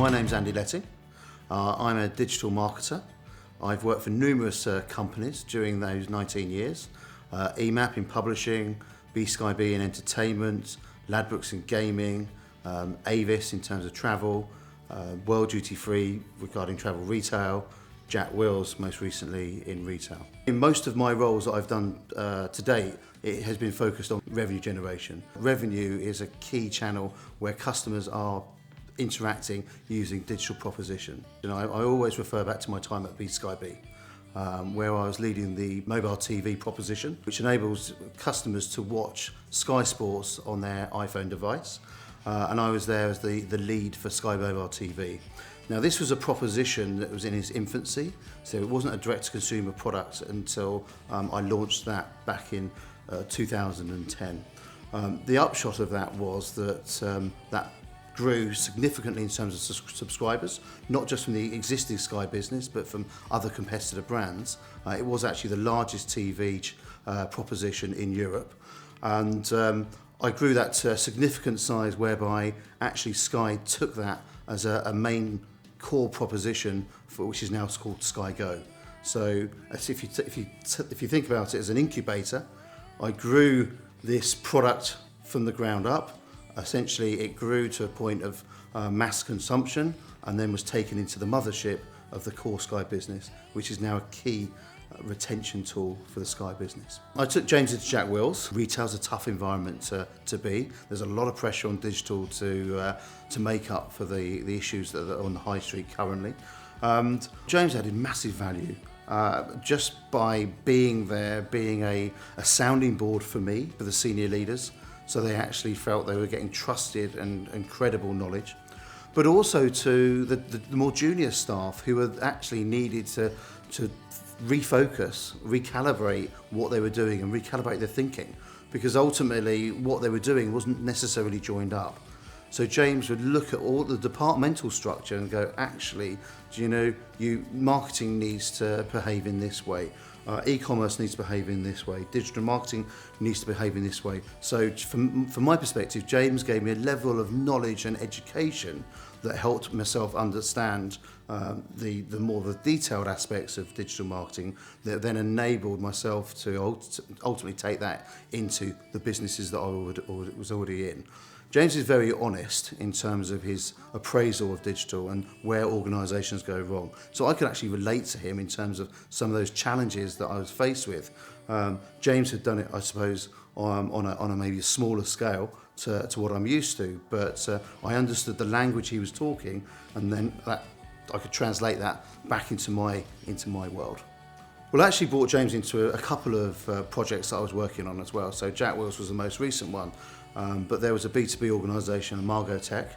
My name's Andy Letting. I'm a digital marketer. I've worked for numerous companies during those 19 years. EMAP in publishing, B-Sky-B in entertainment, Ladbrokes in gaming, Avis in terms of travel, World Duty Free regarding travel retail, Jack Wills most recently in retail. In most of my roles that I've done to date, it has been focused on revenue generation. Revenue is a key channel where customers are interacting using digital proposition. I always refer back to my time at B-Sky-B, where I was leading the mobile TV proposition, which enables customers to watch Sky Sports on their iPhone device. And I was there as the lead for Sky Mobile TV. Now, this was a proposition that was in its infancy, so it wasn't a direct-to-consumer product until I launched that back in 2010. The upshot of that was that that grew significantly in terms of subscribers, not just from the existing Sky business, but from other competitor brands. It was actually the largest TV proposition in Europe. And I grew that to a significant size whereby actually Sky took that as a main core proposition, for which is now called Sky Go. So if you think about it as an incubator, I grew this product from the ground up. Essentially, it grew to a point of mass consumption and then was taken into the mothership of the core Sky business, which is now a key retention tool for the Sky business. I took James into Jack Wills. Retail's a tough environment to be. There's a lot of pressure on digital to make up for the issues that are on the high street currently. James added massive value. Just by being there, being a sounding board for me, for the senior leaders, so they actually felt they were getting trusted and credible knowledge, but also to the more junior staff who were actually needed to refocus, recalibrate what they were doing and recalibrate their thinking, because ultimately what they were doing wasn't necessarily joined up. So James would look at all the departmental structure and go, actually, marketing needs to behave in this way. E-commerce needs to behave in this way. Digital marketing needs to behave in this way. So from my perspective, James gave me a level of knowledge and education that helped myself understand the more detailed aspects of digital marketing, that then enabled myself to ultimately take that into the businesses that I was already in. James is very honest in terms of his appraisal of digital and where organisations go wrong. So I could actually relate to him in terms of some of those challenges that I was faced with. James had done it, I suppose, on a maybe smaller scale to what I'm used to, but I understood the language he was talking, and then I could translate that back into my world. Well, I actually brought James into a couple of projects that I was working on as well. So Jack Wills was the most recent one, but there was a B2B organisation, Margo Tech,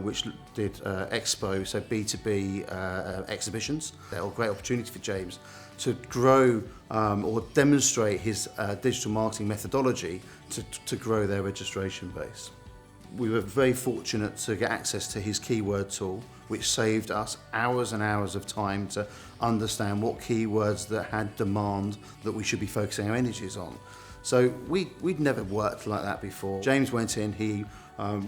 which did Expo, so B2B exhibitions. They were a great opportunity for James to grow or demonstrate his digital marketing methodology to grow their registration base. We were very fortunate to get access to his keyword tool, which saved us hours and hours of time to understand what keywords that had demand that we should be focusing our energies on. So we'd never worked like that before. James went in, he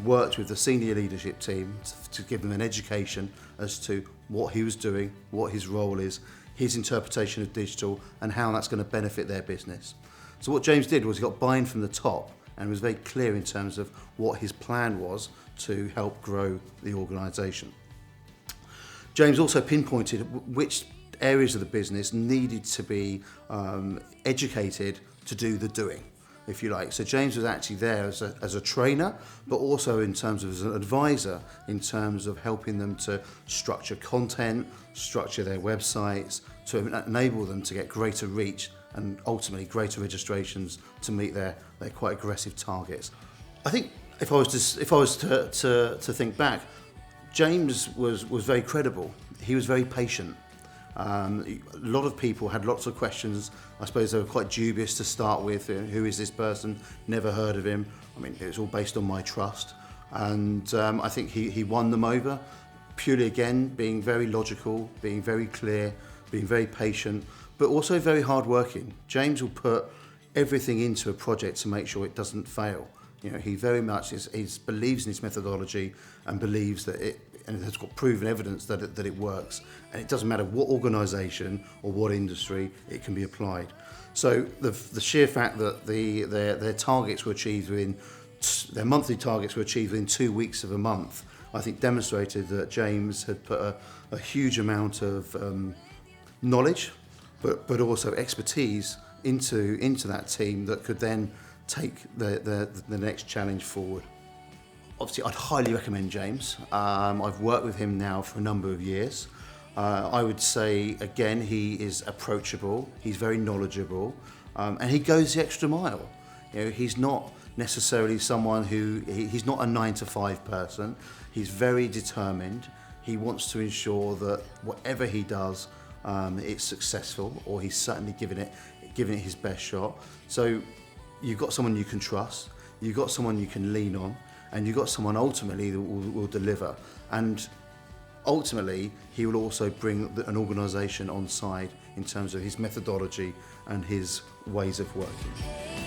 worked with the senior leadership team to give them an education as to what he was doing, what his role is, his interpretation of digital, and how that's going to benefit their business. So what James did was he got buy-in from the top and was very clear in terms of what his plan was to help grow the organisation. James also pinpointed which areas of the business needed to be educated to do the doing, if you like. So James was actually there as a trainer, but also in terms of as an advisor, in terms of helping them to structure content, structure their websites, to enable them to get greater reach and ultimately greater registrations to meet their quite aggressive targets. I think if I was to think back, James was very credible. He was very patient. A lot of people had lots of questions. I suppose they were quite dubious to start with. Who is this person? Never heard of him. I mean, it was all based on my trust. And I think he won them over, purely again, being very logical, being very clear, being very patient, but also very hardworking. James will put everything into a project to make sure it doesn't fail. He very much believes in his methodology and believes that and has got proven evidence that it works. And it doesn't matter what organisation or what industry, it can be applied. So the sheer fact that their targets were achieved their monthly targets were achieved within 2 weeks of a month, I think demonstrated that James had put a huge amount of knowledge, but also expertise into that team that could then take the next challenge forward. Obviously, I'd highly recommend James. I've worked with him now for a number of years. I would say, again, he is approachable, he's very knowledgeable, and he goes the extra mile. You know, he's not necessarily someone he's not a 9-to-5 person. He's very determined. He wants to ensure that whatever he does, it's successful, or he's certainly giving it his best shot. So you've got someone you can trust, you've got someone you can lean on, and you've got someone ultimately that will deliver. And ultimately, he will also bring an organisation on side in terms of his methodology and his ways of working.